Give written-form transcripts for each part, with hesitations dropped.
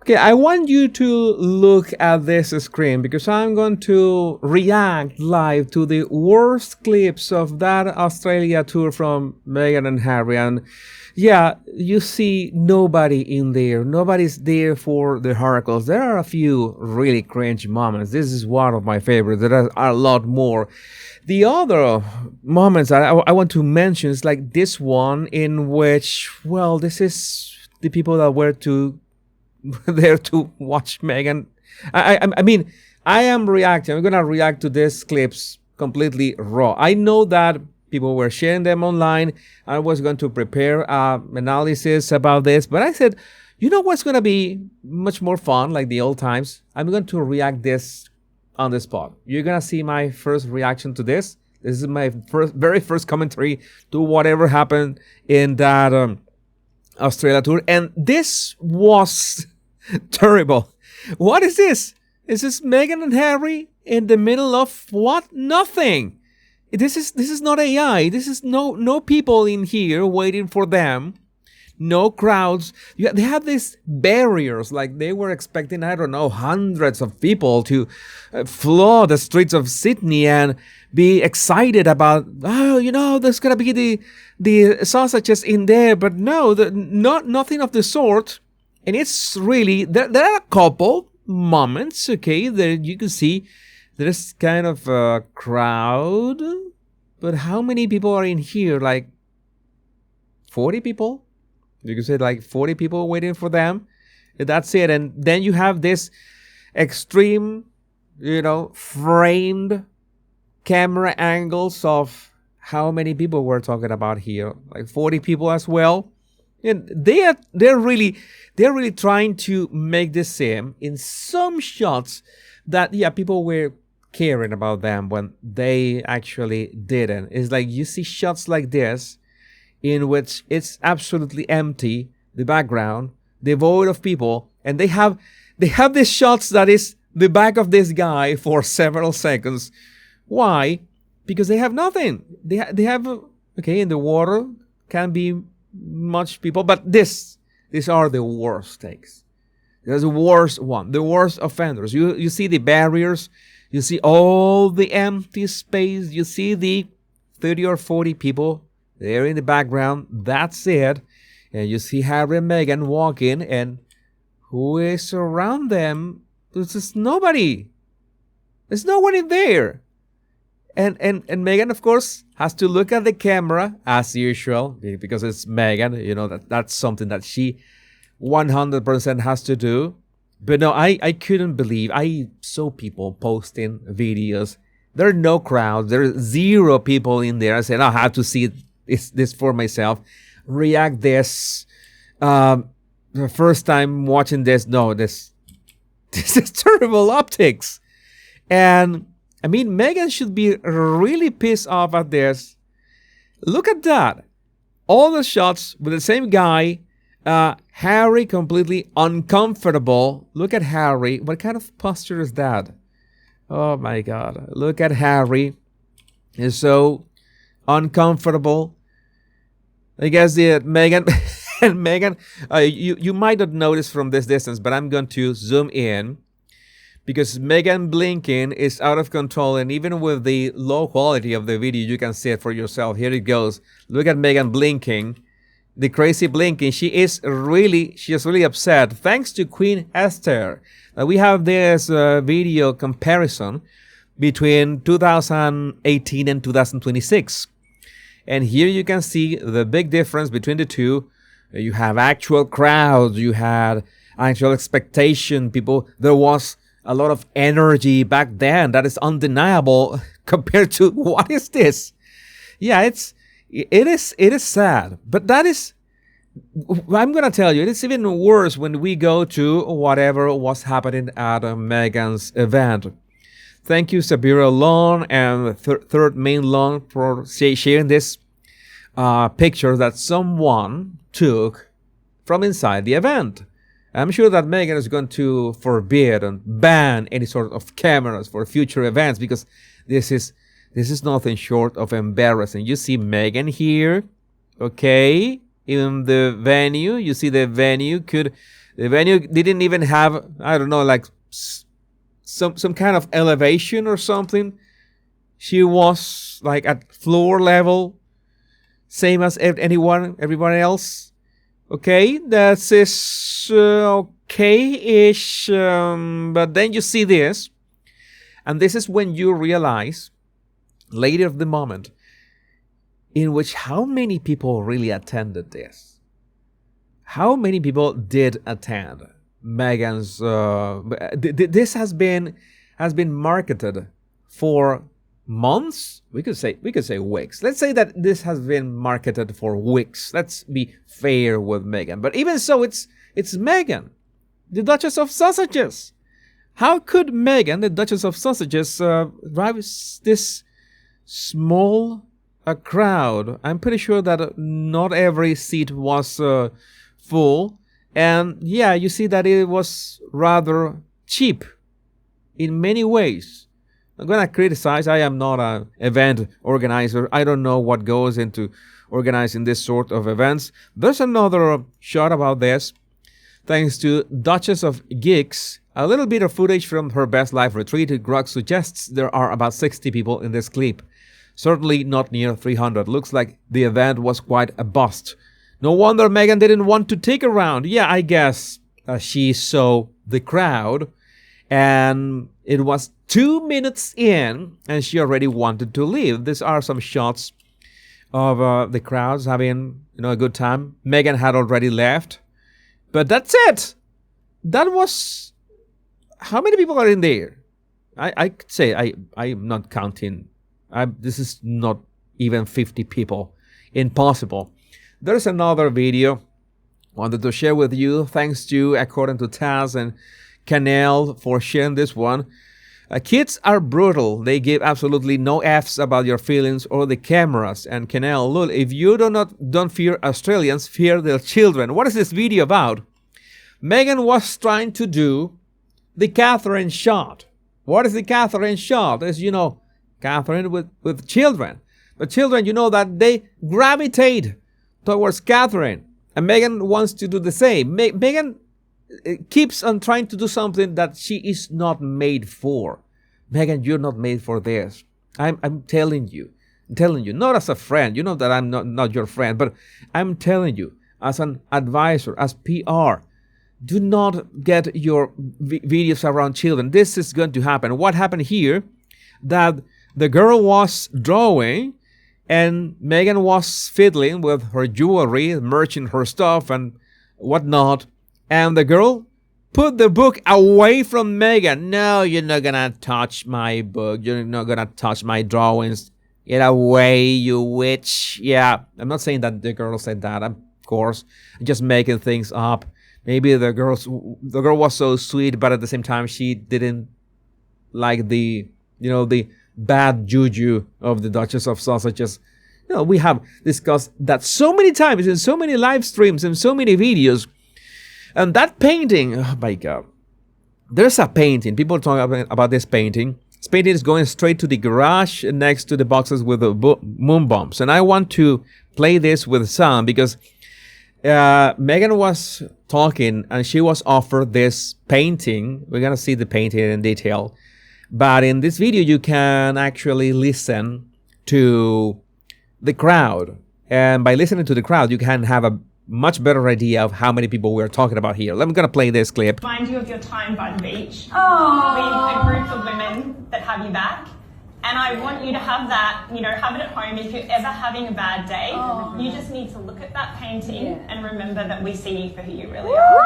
Okay, I want you to look at this screen because I'm going to react live to the worst clips of that Australia tour from Meghan and Harry. And yeah, you see nobody in there. Nobody's there for the Harkles. There are a few really cringe moments. This is one of my favorites. There are a lot more. The other moments that I want to mention is like this one in which, well, this is the people that were there to watch Meghan. I mean, I am reacting. I'm gonna react to these clips completely raw. I know that people were sharing them online. I was going to prepare analysis about this, but I said, you know what's gonna be much more fun, like the old times? I'm going to react this on the spot. You're gonna see my first reaction to this. This is my very first commentary to whatever happened in that Australia tour, and this was terrible. What is this? Is this Meghan and Harry in the middle of what? Nothing. This is not AI. This is no people in here waiting for them. No crowds. They have these barriers, like they were expecting, I don't know, hundreds of people to flood the streets of Sydney and be excited about, oh, you know, there's gonna be the sausages in there, but no, nothing of the sort. And it's really, there are a couple moments, okay, that you can see there's kind of a crowd, but how many people are in here? Like 40 people? You can say like 40 people waiting for them. That's it. And then you have this extreme, you know, framed camera angles of how many people we're talking about here. Like 40 people as well. And they're really trying to make the same in some shots that, yeah, people were caring about them when they actually didn't. It's like you see shots like this in which it's absolutely empty, the background, devoid of people, and they have these shots that is the back of this guy for several seconds. Why? Because they have nothing. They have okay, in the water can be much people, but these are the worst takes. There's the worst one, the worst offenders. You see the barriers, you see all the empty space, you see the 30 or 40 people there in the background. That's it. And you see Harry and Meghan walking, and who is around them? There's just nobody. There's no one in there. And Meghan, of course, has to look at the camera as usual because it's Meghan. You know, that's something that she 100% has to do. But no, I couldn't believe. I saw people posting videos. There are no crowds. There are zero people in there. I said, I have to see this for myself. React this. The first time watching this, no, this is terrible optics. And I mean, Meghan should be really pissed off at this. Look at that. All the shots with the same guy. Harry completely uncomfortable. Look at Harry. What kind of posture is that? Oh my God. Look at Harry. He's so uncomfortable. I guess Meghan and Meghan, you might not notice from this distance, but I'm going to zoom in. Because Meghan blinking is out of control, and even with the low quality of the video, you can see it for yourself. Here it goes. Look at Meghan blinking, the crazy blinking. She is really upset. Thanks to Queen Esther, we have this video comparison between 2018 and 2026, and here you can see the big difference between the two. You have actual crowds. You had actual expectation. People. There was a lot of energy back then that is undeniable compared to what is this? Yeah, it is sad, but that is, I'm gonna tell you, it's even worse when we go to whatever was happening at Meghan's event. Thank you, Sabira Long and Third Main Long, for sharing this picture that someone took from inside the event. I'm sure that Meghan is going to forbid and ban any sort of cameras for future events because this is nothing short of embarrassing. You see Meghan here, okay, in the venue. You see the venue could The venue didn't even have, I don't know, like some kind of elevation or something. She was like at floor level, same as everyone else. Okay, that is okay-ish, but then you see this, and this is when you realize, later of the moment, in which how many people really attended this. How many people did attend Meghan's? This has been marketed for months. We could say weeks. Let's say that this has been marketed for weeks. Let's be fair with Meghan. But even so, it's Meghan, the Duchess of Sausages. How could Meghan, the Duchess of Sausages, drive this small crowd? I'm pretty sure that not every seat was full, and yeah, you see that it was rather cheap in many ways. I'm gonna criticize. I am not an event organizer. I don't know what goes into organizing this sort of events. There's another shot about this, thanks to Duchess of Geeks. A little bit of footage from her best life retreat. Grug suggests there are about 60 people in this clip. Certainly not near 300. Looks like the event was quite a bust. No wonder Meghan didn't want to take a round. Yeah, I guess she saw the crowd, and it was 2 minutes in, and she already wanted to leave. These are some shots of the crowds having, a good time. Meghan had already left, but that's it. That was, how many people are in there? I could say I'm not counting. This is not even 50 people. Impossible. There's another video I wanted to share with you. Thanks to, according to Taz and Canel, for sharing this one. Kids are brutal. They give absolutely no F's about your feelings or the cameras. And Canel, look, if you don't fear Australians, fear their children. What is this video about? Meghan was trying to do the Catherine shot. What is the Catherine shot? As you know, Catherine with children. But children, that they gravitate towards Catherine. And Meghan wants to do the same. Meghan keeps on trying to do something that she is not made for. Meghan, you're not made for this. I'm telling you. Not as a friend. You know that I'm not your friend. But I'm telling you, as an advisor, as PR, do not get your videos around children. This is going to happen. What happened here? That the girl was drawing, and Meghan was fiddling with her jewelry, merching her stuff and whatnot. And the girl put the book away from Meghan. No, you're not gonna touch my book. You're not gonna touch my drawings. Get away, you witch. Yeah, I'm not saying that the girl said that, of course. I'm just making things up. Maybe the girl was so sweet, but at the same time, she didn't like the bad juju of the Duchess of Sausages. We have discussed that so many times in so many live streams and so many videos. And that painting, oh my God. There's a painting. People talk about this painting. This painting is going straight to the garage next to the boxes with the moon bombs. And I want to play this with sound because Meghan was talking and she was offered this painting. We're going to see the painting in detail. But in this video, you can actually listen to the crowd. And by listening to the crowd, you can have a much better idea of how many people we're talking about here. I'm going to play this clip. Remind you of your time by the beach with a group of women that have you back. And I want you to have that, have it at home. If you're ever having a bad day, you just need to look at that painting and remember that we see you for who you really are.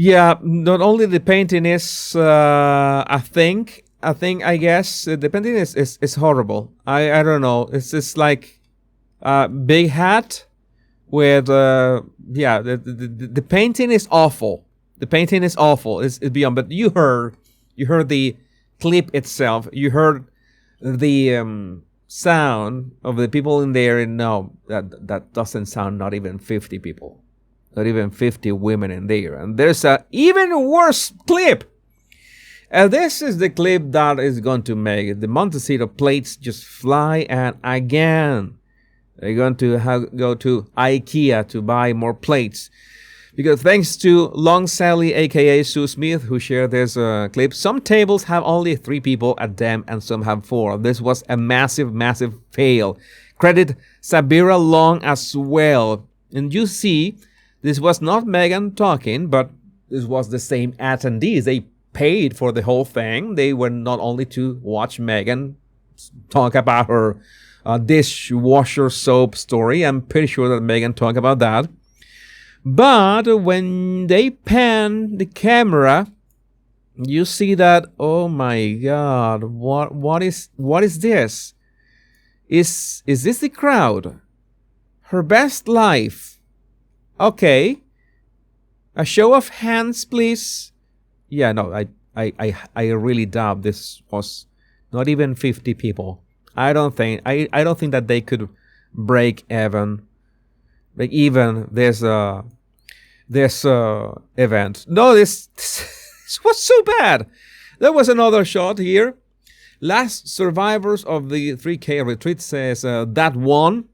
Yeah, not only the painting is I guess the painting is horrible. I don't know. It's just like a big hat with the painting is awful. The painting is awful. It's beyond. But you heard the clip itself. You heard the sound of the people in there, and no, that doesn't sound not even 50 people. Not even 50 women in there. And there's a even worse clip. And this is the clip that is going to make the Montecito plates just fly. And again, They're going to go to IKEA to buy more plates. Because thanks to Long Sally, aka Sue Smith, who shared this clip, some tables have only 3 people at them and some have 4. This was a massive, massive fail. Credit Sabira Long as well. And you see, this was not Megan talking, but this was the same attendees. They paid for the whole thing. They were not only to watch Megan talk about her dishwasher soap story. I'm pretty sure that Megan talked about that. But when they pan the camera, you see that, oh my God, what is this? Is this the crowd? Her best life. Okay. A show of hands, please. Yeah, no, I really doubt this was not even 50 people. I don't think that they could break even. Like even this event. No, this was so bad. There was another shot here. Last survivors of the 3K retreat says that one.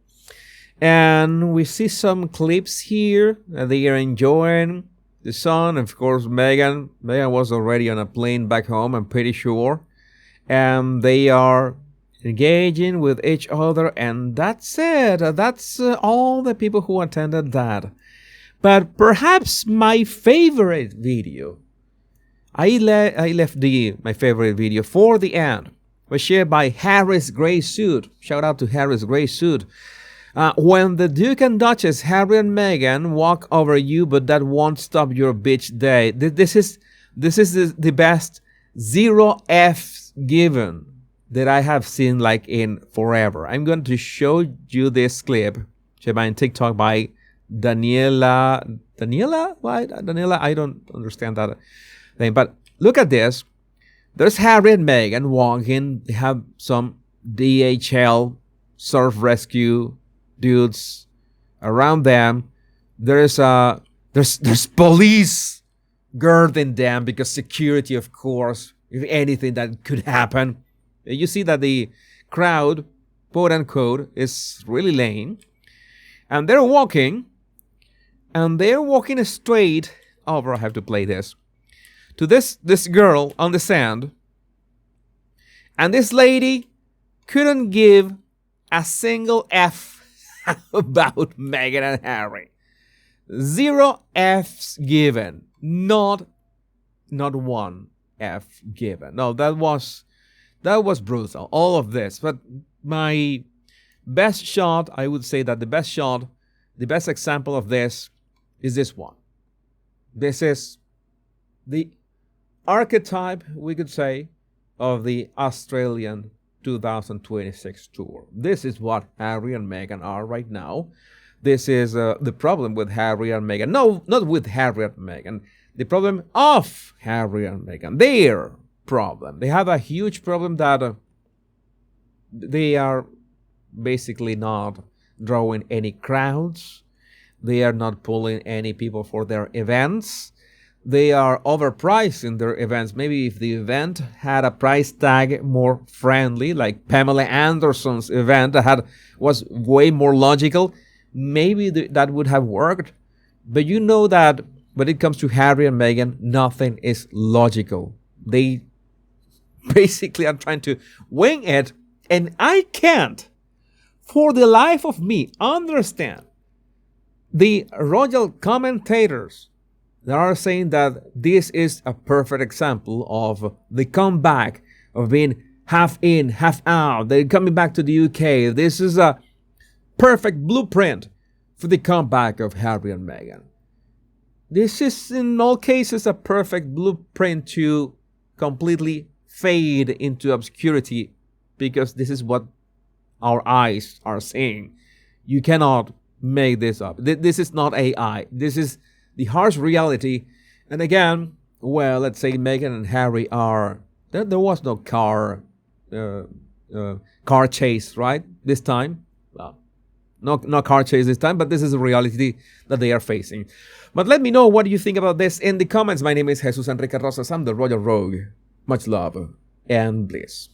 And we see some clips here. They are enjoying the sun. Of course, Megan was already on a plane back home, I'm pretty sure. And they are engaging with each other. And that's it. That's all the people who attended that. But perhaps my favorite video, I left my favorite video for the end, was shared by Harris Gray Suit. Shout out to Harris Gray Suit. When the Duke and Duchess, Harry and Meghan, walk over you, but that won't stop your bitch day. This is the best 0 F's given that I have seen like in forever. I'm going to show you this clip shared by TikTok by Daniela, why Daniela? I don't understand that thing. But look at this. There's Harry and Meghan walking. They have some DHL surf rescue dudes around them. There's police guarding them because security, of course, if anything that could happen. You see that the crowd, quote unquote, is really lame, and they're walking. And they're walking straight over, I have to play this, to this girl on the sand. And this lady couldn't give a single F about Meghan and Harry. 0 F's given. Not 1 F given. No, that was brutal. All of this. But my best shot, I would say that the best example of this is this one. This is the archetype, we could say, of the Australian 2026 tour. This is what Harry and Meghan are right now. This is the problem with Harry and Meghan. No, not with Harry and Meghan. The problem of Harry and Meghan. Their problem. They have a huge problem that they are basically not drawing any crowds. They are not pulling any people for their events. They are overpricing their events. Maybe if the event had a price tag more friendly, like Pamela Anderson's event was way more logical, maybe that would have worked. But you know that when it comes to Harry and Meghan, nothing is logical. They basically are trying to wing it, and I can't, for the life of me, understand the royal commentators that are saying that this is a perfect example of the comeback of being half in, half out. They're coming back to the UK. This is a perfect blueprint for the comeback of Harry and Meghan. This is in all cases a perfect blueprint to completely fade into obscurity, because this is what our eyes are seeing. You cannot make this up. This is not AI. This is the harsh reality. And again, well, let's say Meghan and Harry are... There was no car chase, right? This time. Well, no car chase this time, but this is a reality that they are facing. But let me know what you think about this in the comments. My name is Jesus Enrique Rosas. I'm the Royal Rogue. Much love and bliss.